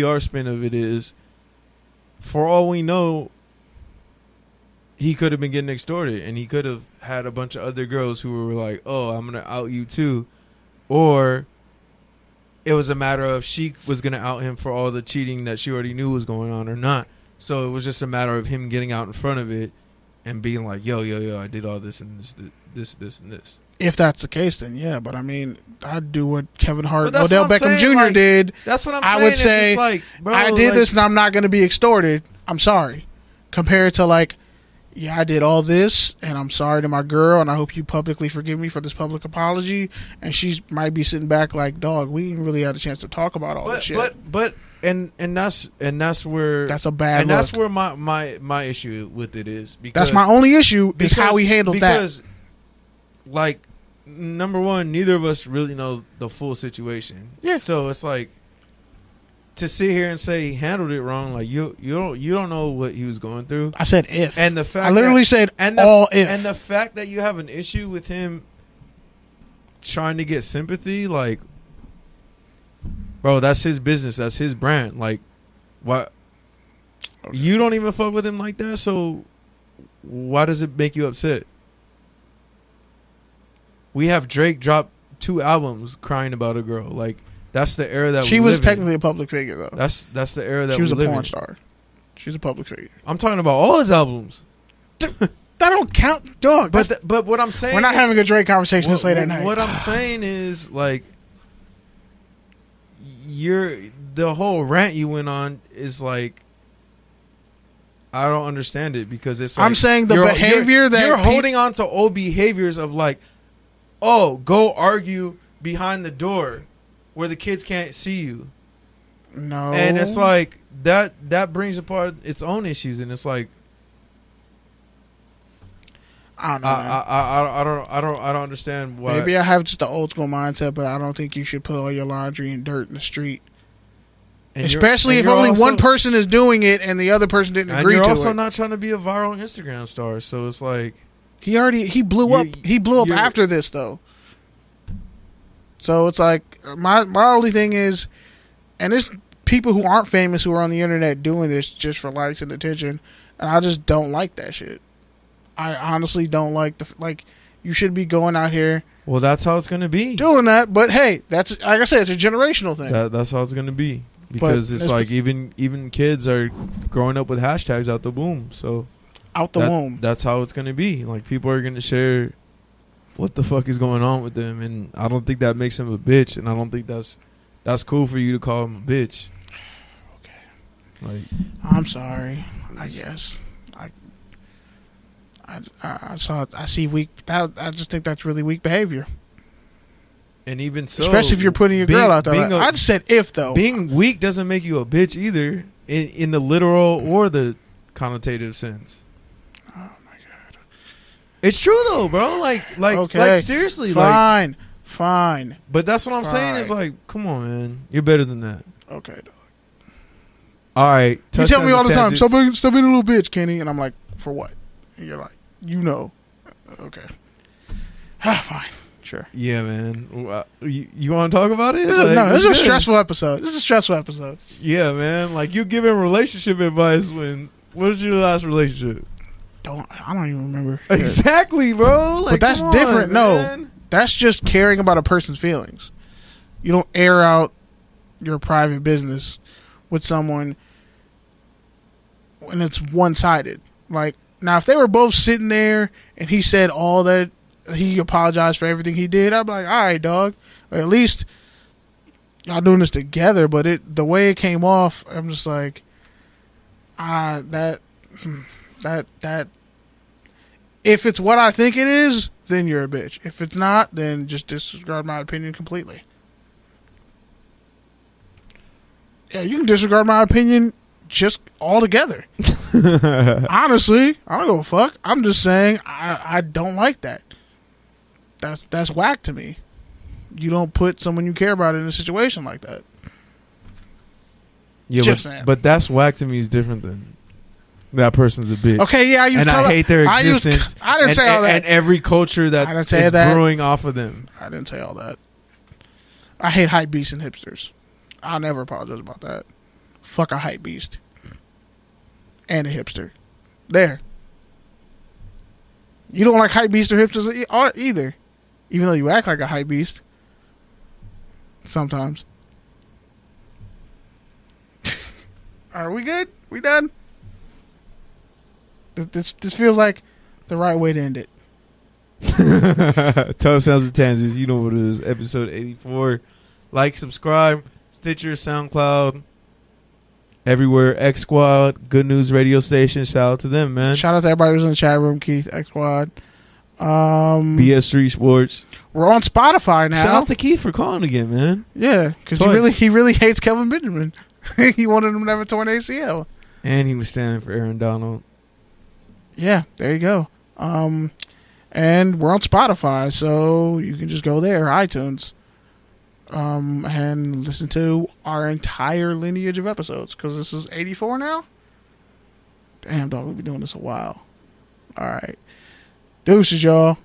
PR spin of it is, for all we know, he could have been getting extorted, and he could have had a bunch of other girls who were like, "Oh, I'm gonna out you too," or it was a matter of she was gonna out him for all the cheating that she already knew was going on or not. So it was just a matter of him getting out in front of it and being like, "Yo, I did all this and this and this." If that's the case, then yeah. But I mean, I'd do what Kevin Hart, But that's Odell what I'm Beckham saying, Jr. like, did. That's what I'm I saying. would It's say, just like, bro, I did like, this and I'm not going to be extorted. I'm sorry. Compared to like, yeah, I did all this and I'm sorry to my girl and I hope you publicly forgive me for this public apology. And she might be sitting back like, dog, we didn't really had a chance to talk about all this shit. But that's where that's a bad and look. that's where my issue with it is. Because that's my only issue is how he handled that. Because, like, number one, neither of us really know the full situation. Yeah. So it's like, to sit here and say he handled it wrong, like you don't know what he was going through. I said if. And the fact I literally said all if. And the fact that you have an issue with him trying to get sympathy, like, bro, that's his business, that's his brand. Like, what? Okay. You don't even fuck with him like that, so why does it make you upset? We have Drake drop 2 albums crying about a girl. Like, that's the era that she we was live technically in. a public figure, though. That's the era that she was we live in. a porn star. She's a public figure. I'm talking about all his albums. That don't count, dog. But what I'm saying, we're not having a Drake conversation this late at night. What I'm saying is, like, the whole rant you went on is like, I don't understand it, because it's like, I'm saying the behavior that you're holding on to old behaviors of like, oh, go argue behind the door where the kids can't see you. No. And it's like that brings apart its own issues, and it's like, I don't know. I don't understand why. Maybe I have just the old school mindset, but I don't think you should put all your laundry and dirt in the street. And especially if only one person is doing it and the other person didn't agree to it. And you're also not trying to be a viral Instagram star, so it's like, he blew up. He blew up after this, though. So it's like, my only thing is, and it's people who aren't famous who are on the internet doing this just for likes and attention, and I just don't like that shit. I honestly don't like you should be going out here. Well, that's how it's gonna be. Doing that, but hey, that's, like I said, it's a generational thing. That's how it's gonna be, because it's like even kids are growing up with hashtags out the womb. So out the womb. That's how it's gonna be. Like, people are gonna share what the fuck is going on with them, and I don't think that makes him a bitch, and I don't think that's cool for you to call him a bitch. Okay. Like, I'm sorry. I guess. I see weak. I just think that's really weak behavior. And even so, especially if you're putting your girl out there. I just said if, though. Being weak doesn't make you a bitch either, in the literal or the connotative sense. Oh my god, it's true though, bro. Like seriously, fine. But that's what I'm saying is, like, come on, man, you're better than that. Okay, dog. All right, you tell me all the time, stop being a little bitch, Kenny, and I'm like, for what? And you're like, okay. Fine, sure. Yeah, man. You want to talk about it? This is a stressful episode. Yeah, man. Like, you giving relationship advice when, what was your last relationship? I don't even remember. Exactly, bro. Like, but that's different. No, that's just caring about a person's feelings. You don't air out your private business with someone when it's one-sided. Like, now, if they were both sitting there and he said all that, he apologized for everything he did, I'd be like, all right, dog. At least y'all doing this together. But the way it came off, I'm just like, that. If it's what I think it is, then you're a bitch. If it's not, then just disregard my opinion completely. Yeah, you can disregard my opinion just altogether. Honestly, I don't give a fuck. I'm just saying I don't like that. That's whack to me. You don't put someone you care about in a situation like that. Yeah, but that's whack to me is different than that person's a bitch. Okay, yeah, I hate their existence. I didn't say all that. And every culture that is brewing off of them. I didn't say all that. I hate hype beasts and hipsters. I'll never apologize about that. fuck a hype beast and a hipster. There. You don't like hype beasts or hipsters either, even though you act like a hype beast sometimes. Are we good? We done? This feels like the right way to end it. Total Sounds and Tangents. You know what it is. Episode 84. Like, subscribe. Stitcher, SoundCloud. Everywhere. X Squad. Good News Radio Station. Shout out to them, man. Shout out to everybody who's in the chat room. Keith, X Squad. BS3 Sports. We're on Spotify now. Shout out to Keith for calling again, man. Yeah, because he really hates Kelvin Benjamin. He wanted him to have a torn ACL. And he was standing for Aaron Donald. Yeah, there you go. And we're on Spotify, so you can just go there, iTunes, and listen to our entire lineage of episodes, because this is 84 now? Damn, dog, we've been doing this a while. All right. Deuces, y'all.